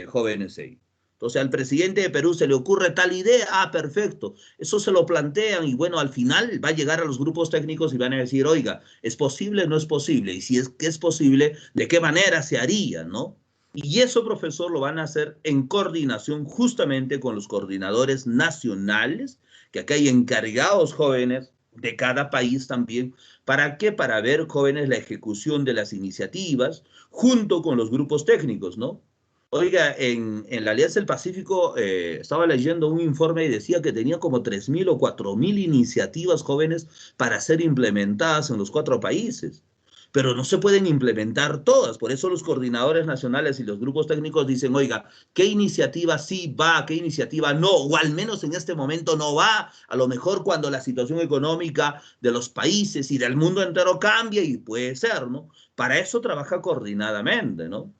jóvenes. Entonces al presidente de Perú se le ocurre tal idea, ah, perfecto, eso se lo plantean y bueno, al final va a llegar a los grupos técnicos y van a decir, oiga, ¿es posible o no es posible? Y si es que es posible, ¿de qué manera se haría, no? Y eso, profesor, lo van a hacer en coordinación justamente con los coordinadores nacionales, que acá hay encargados, jóvenes, de cada país también. ¿Para qué? Para ver, jóvenes, la ejecución de las iniciativas junto con los grupos técnicos, ¿no? Oiga, en la Alianza del Pacífico estaba leyendo un informe y decía que tenía como 3.000 o 4.000 iniciativas, jóvenes, para ser implementadas en los 4 países. Pero no se pueden implementar todas. Por eso los coordinadores nacionales y los grupos técnicos dicen, oiga, ¿qué iniciativa sí va? ¿Qué iniciativa no? O al menos en este momento no va. A lo mejor cuando la situación económica de los países y del mundo entero cambia, y puede ser, ¿no? Para eso trabaja coordinadamente, ¿no?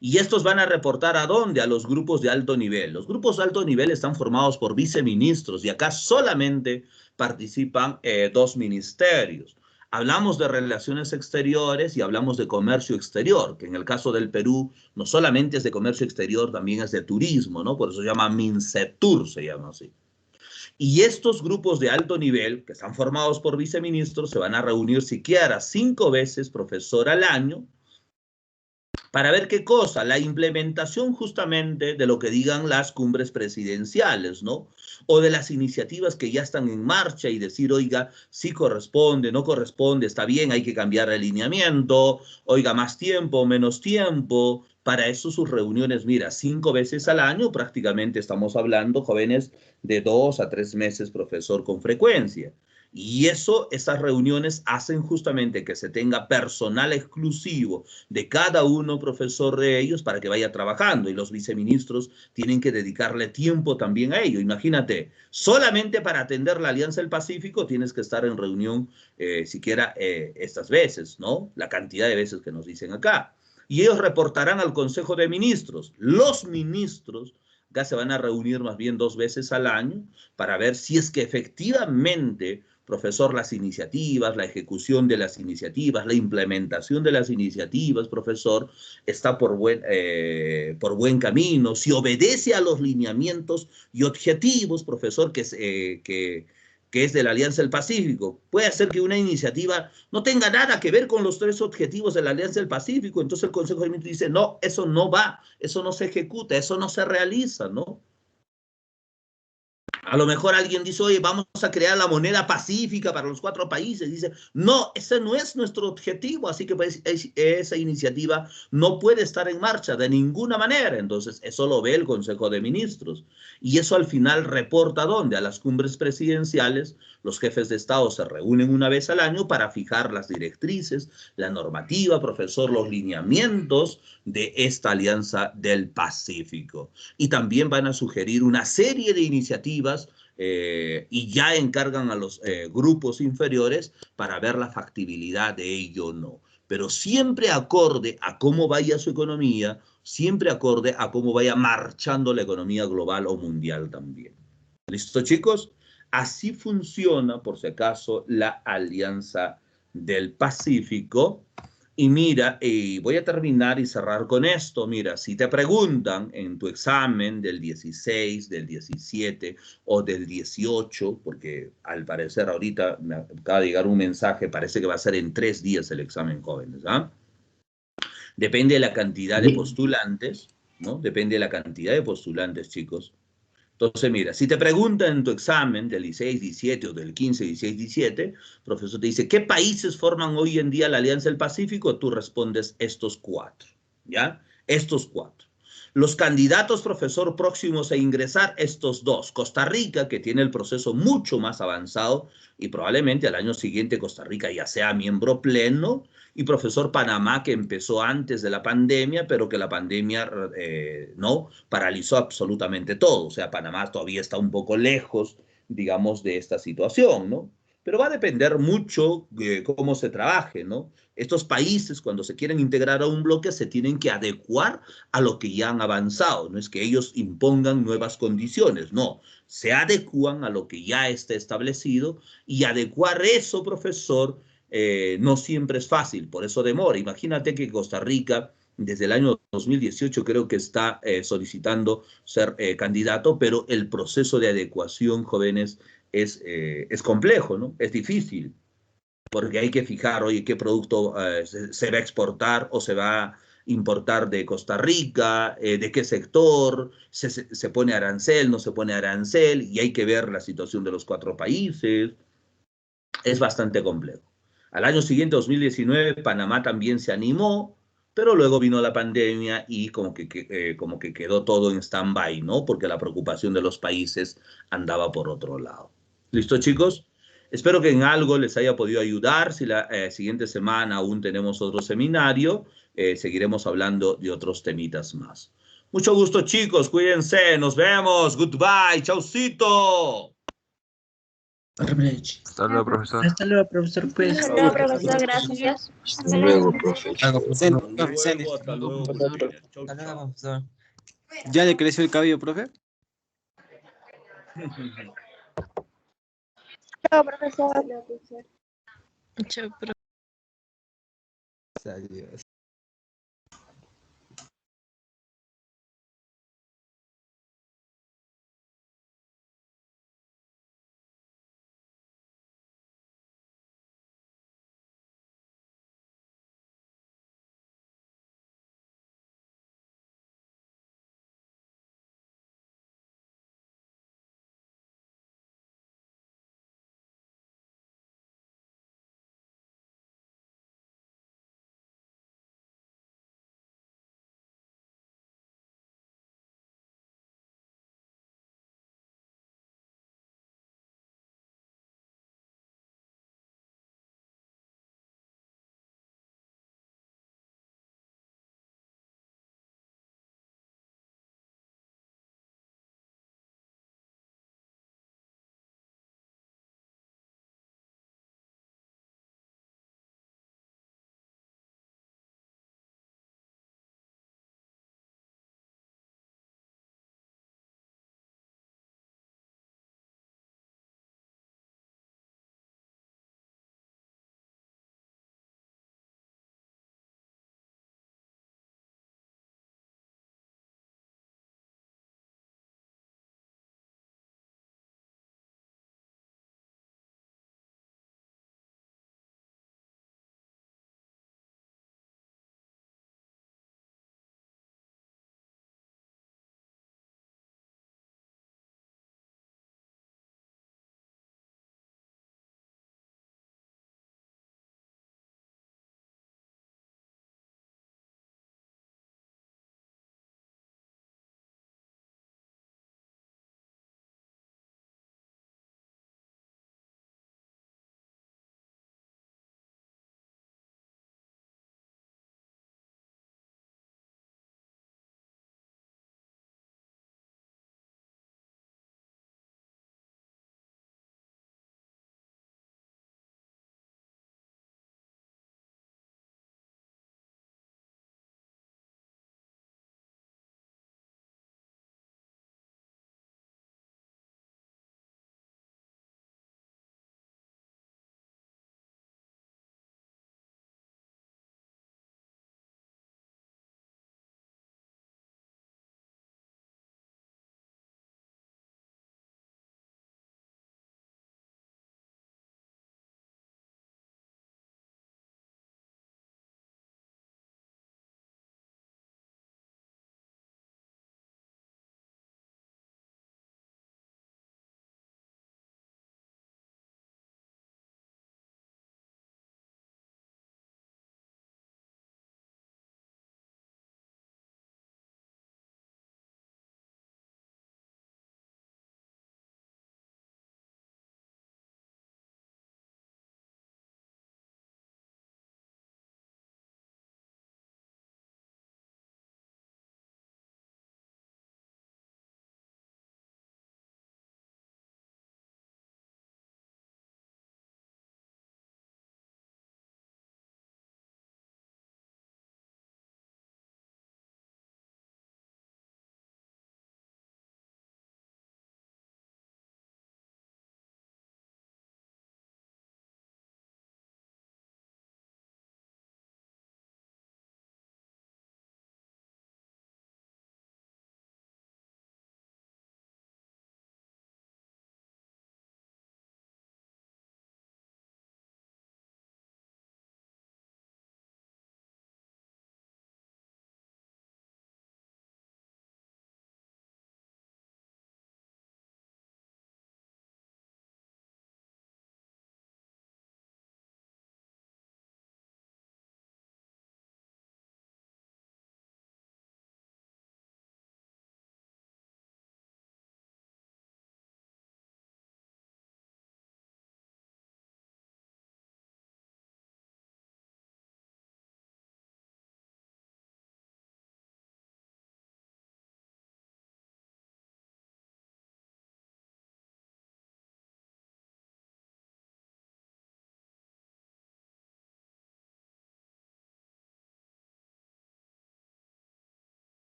Y estos van a reportar ¿a dónde? A los grupos de alto nivel. Los grupos de alto nivel están formados por viceministros y acá solamente participan 2 ministerios. Hablamos de relaciones exteriores y hablamos de comercio exterior, que en el caso del Perú no solamente es de comercio exterior, también es de turismo, ¿no? Por eso se llama MINCETUR, se llama así. Y estos grupos de alto nivel, que están formados por viceministros, se van a reunir siquiera 5 veces, profesor, al año, para ver qué cosa, la implementación justamente de lo que digan las cumbres presidenciales, ¿no? O de las iniciativas que ya están en marcha y decir, oiga, sí corresponde, no corresponde, está bien, hay que cambiar el alineamiento, oiga, más tiempo, menos tiempo. Para eso sus reuniones, mira, 5 veces al año, prácticamente estamos hablando, jóvenes, de 2 a 3 meses, profesor, con frecuencia. Y eso, esas reuniones hacen justamente que se tenga personal exclusivo de cada uno, profesor, de ellos para que vaya trabajando, y los viceministros tienen que dedicarle tiempo también a ello. Imagínate, solamente para atender la Alianza del Pacífico tienes que estar en reunión siquiera estas veces, ¿no? La cantidad de veces que nos dicen acá. Y ellos reportarán al Consejo de Ministros. Los ministros acá se van a reunir más bien 2 veces al año para ver si es que efectivamente, profesor, las iniciativas, la ejecución de las iniciativas, la implementación de las iniciativas, profesor, está por buen camino, si obedece a los lineamientos y objetivos, profesor, que es de la Alianza del Pacífico. Puede ser que una iniciativa no tenga nada que ver con los 3 objetivos de la Alianza del Pacífico, entonces el Consejo de Ministros dice, no, eso no va, eso no se ejecuta, eso no se realiza, ¿no? A lo mejor alguien dice, oye, vamos a crear la moneda pacífica para los 4 países. Dice, no, ese no es nuestro objetivo, así que pues, esa iniciativa no puede estar en marcha de ninguna manera. Entonces, eso lo ve el Consejo de Ministros. Y eso al final reporta, ¿dónde? A las cumbres presidenciales. Los jefes de Estado se reúnen una vez al año para fijar las directrices, la normativa, profesor, los lineamientos de esta Alianza del Pacífico. Y también van a sugerir una serie de iniciativas y ya encargan a los grupos inferiores para ver la factibilidad de ello o no. Pero siempre acorde a cómo vaya su economía, siempre acorde a cómo vaya marchando la economía global o mundial también. ¿Listo, chicos? Así funciona, por si acaso, la Alianza del Pacífico. Y mira, voy a terminar y cerrar con esto. Mira, si te preguntan en tu examen del 16, del 17 o del 18, porque al parecer ahorita me acaba de llegar un mensaje, parece que va a ser en 3 días el examen, jóvenes, ¿ah? Depende de la cantidad de postulantes, ¿no? Depende de la cantidad de postulantes, chicos. Entonces, mira, si te preguntan en tu examen del 16, 17 o del 15, 16, 17, el profesor te dice, ¿qué países forman hoy en día la Alianza del Pacífico? Tú respondes estos 4, ¿ya? Estos 4. Los candidatos, profesor, próximos a ingresar, estos 2. Costa Rica, que tiene el proceso mucho más avanzado y probablemente al año siguiente Costa Rica ya sea miembro pleno, y profesor, Panamá, que empezó antes de la pandemia, pero que la pandemia no paralizó absolutamente todo. O sea, Panamá todavía está un poco lejos, digamos, de esta situación, ¿no? Pero va a depender mucho de cómo se trabaje, ¿no? Estos países, cuando se quieren integrar a un bloque, se tienen que adecuar a lo que ya han avanzado. No es que ellos impongan nuevas condiciones, no. Se adecuan a lo que ya está establecido, y adecuar eso, profesor, no siempre es fácil, por eso demora. Imagínate que Costa Rica, desde el año 2018, creo que está solicitando ser candidato, pero el proceso de adecuación, jóvenes, es complejo, ¿no? Es difícil, porque hay que fijar, oye, qué producto se va a exportar o se va a importar de Costa Rica, de qué sector, se pone arancel, no se pone arancel, y hay que ver la situación de los 4 países. Es bastante complejo. Al año siguiente, 2019, Panamá también se animó, pero luego vino la pandemia y como que quedó todo en stand-by, ¿no? Porque la preocupación de los países andaba por otro lado. ¿Listo, chicos? Espero que en algo les haya podido ayudar. Si la siguiente semana aún tenemos otro seminario, seguiremos hablando de otros temitas más. Mucho gusto, chicos. Cuídense. Nos vemos. Goodbye. Chaucito. Hasta luego, profesor. Hasta luego, profesor. Pues. No, profesor, gracias. Hasta luego, profe. Algo, profesor. Hasta luego. Chau, Hasta luego, chau. profesor. ¿Ya le creció el cabello, profe? Chao, profesor. Chao, Adiós.